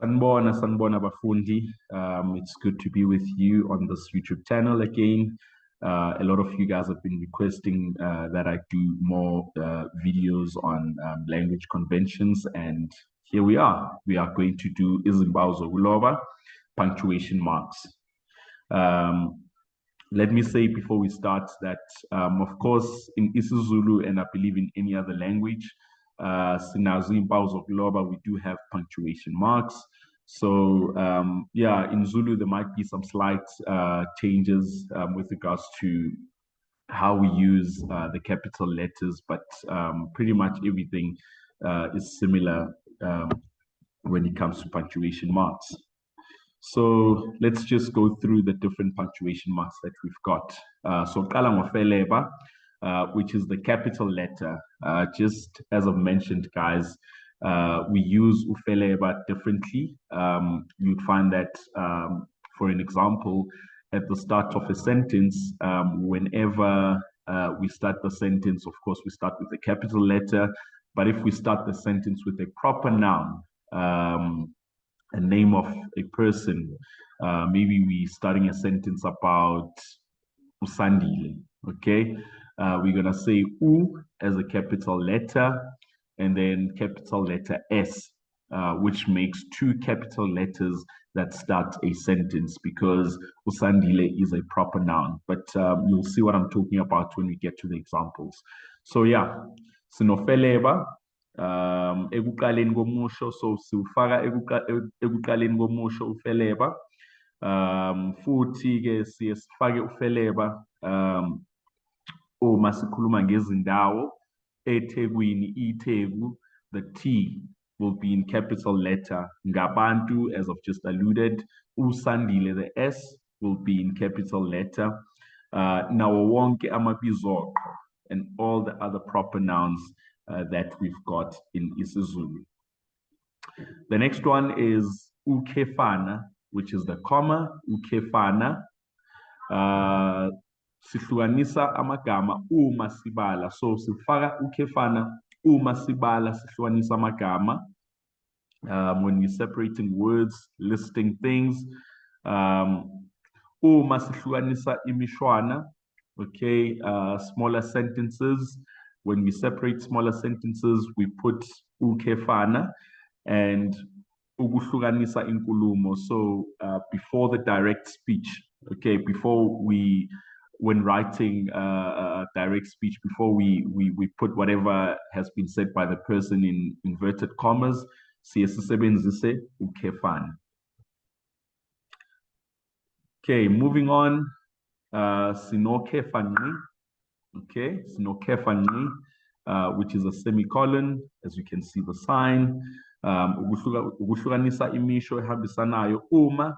Sanbona Bafundi. It's good to be with you on this YouTube channel again. A lot of you guys have been requesting that I do more videos on language conventions, and here we are. We are going to do Izimpawu Zokuloba, punctuation marks. Let me say before we start that, of course, in IsiZulu and I believe in any other language, Izimpawu Zokuloba, we do have punctuation marks. So yeah, in Zulu, there might be some slight changes with regards to how we use the capital letters, but pretty much everything is similar when it comes to punctuation marks. So let's just go through the different punctuation marks that we've got. So qala ngofeleba, which is the capital letter. Just as I've mentioned, guys, we use ufeleba differently. You'd find that, for an example, at the start of a sentence, whenever we start the sentence, of course, we start with a capital letter. But if we start the sentence with a proper noun, a name of a person, maybe we're starting a sentence about Usandile, okay? We're gonna say U as a capital letter and then capital letter S, which makes two capital letters that start a sentence because Usandile is a proper noun. But you'll see what I'm talking about when we get to the examples. So yeah, sinofeleba, ekuqaleni komusho, so siwufaka ekuqaleni komusho ufeleba. Futhi ke siye sifake ufeleba uma sikhuluma ngezindawo, eThekwini, iTheku, the T will be in capital letter. Ngabantu, as I've just alluded, Usandile, the S will be in capital letter. Nawo wonke amabizo and all the other proper nouns that we've got in IsiZulu. The next one is ukefana, which is the comma, ukefana. Sihlukanisa amagama uma sibala. So sifaka ukefana uma sibala sihlukanisa amagama. When we're separating words, listing things. Uma sihlukanisa imishwana, okay, smaller sentences. When we separate smaller sentences, we put ukefana and ukuhlukanisa inkulumo. So before the direct speech, okay, when writing direct speech, before we put whatever has been said by the person in inverted commas, siyesebenzise ukefana. Okay, moving on, sinokefani. Okay, sinokefani, which is a semicolon, as you can see the sign. Ukuhlukanisa imisho ehambisanayo uma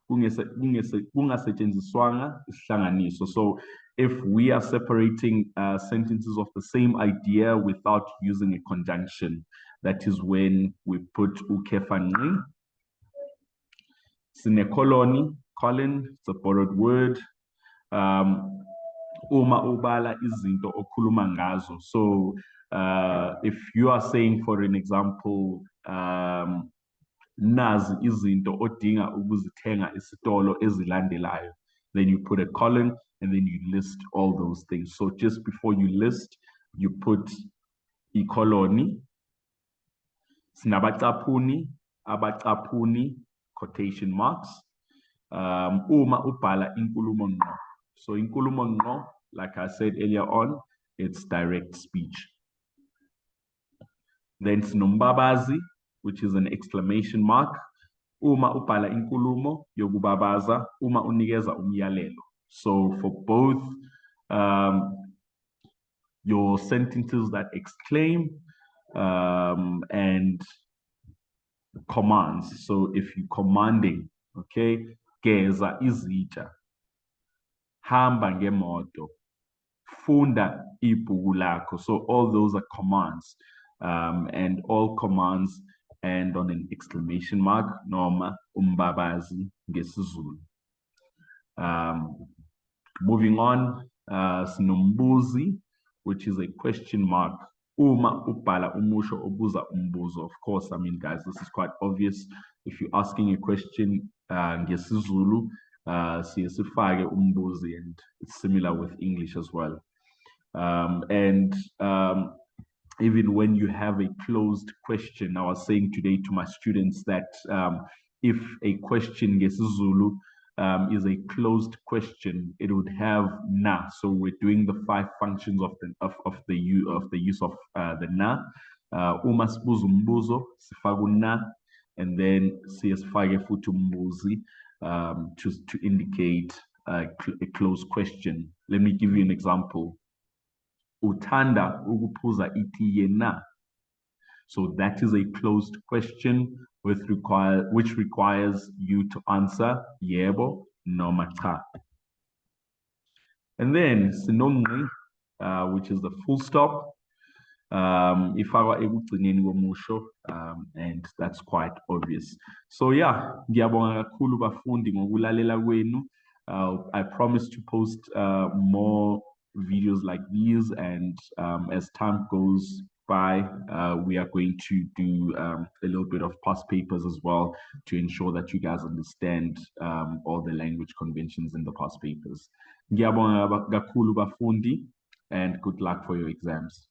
kungasetshenziswanga isihlanganiso. So if we are separating sentences of the same idea without using a conjunction, that is when we put ukefani. Semicolon, it's a borrowed word. Uma ubala izinto okhuluma ngazo. So if you are saying, for an example, nazi izinto odinga ukuzithenga esitolo ezilandelayo, then you put a colon and then you list all those things. So just before you list, you put ikoloni. Sinabacapuni, abacapuni, quotation marks. Uma ubala inkulumo ngqo. So inkulumo ngqo, like I said earlier on, it's direct speech. Then sinombabazi, which is an exclamation mark. Uma ubhala inkulumo yokubabaza, uma unikeza umyalelo. So for both your sentences that exclaim and commands. So if you're commanding, okay, geza izitsha, hamba ngemoto, funda ibhuku lakho. So all those are commands. And all commands end on an exclamation mark, noma umbabazi ngesiZulu. Moving on, sinombuzi, which is a question mark. Uma ubhala umusho obuza umbuzo. Of course, I mean, guys, this is quite obvious. If you're asking a question, ngesiZulu, siye sifake umbuzi, and it's similar with English as well. And even when you have a closed question, I was saying today to my students that if a question ngesiZulu is a closed question, it would have na. So we're doing the 5 functions of the use of the na. Uma sibuza umbuzo, sifaka na, and then sifake futhi umbuzi to indicate a closed question. Let me give you an example. Uthanda ukuphuza itiye na? So that is a closed question which requires you to answer yebo noma cha. And then sinongqi, which is the full stop. Ifakwa ekugcineni komusho, and that's quite obvious. So yeah, ngiyabonga kakhulu bafundi ngokulalela kwenu. I promise to post more videos like these, and as time goes by, we are going to do a little bit of past papers as well to ensure that you guys understand all the language conventions in the past papers. Ngiyabonga kakhulu bafundi, and good luck for your exams.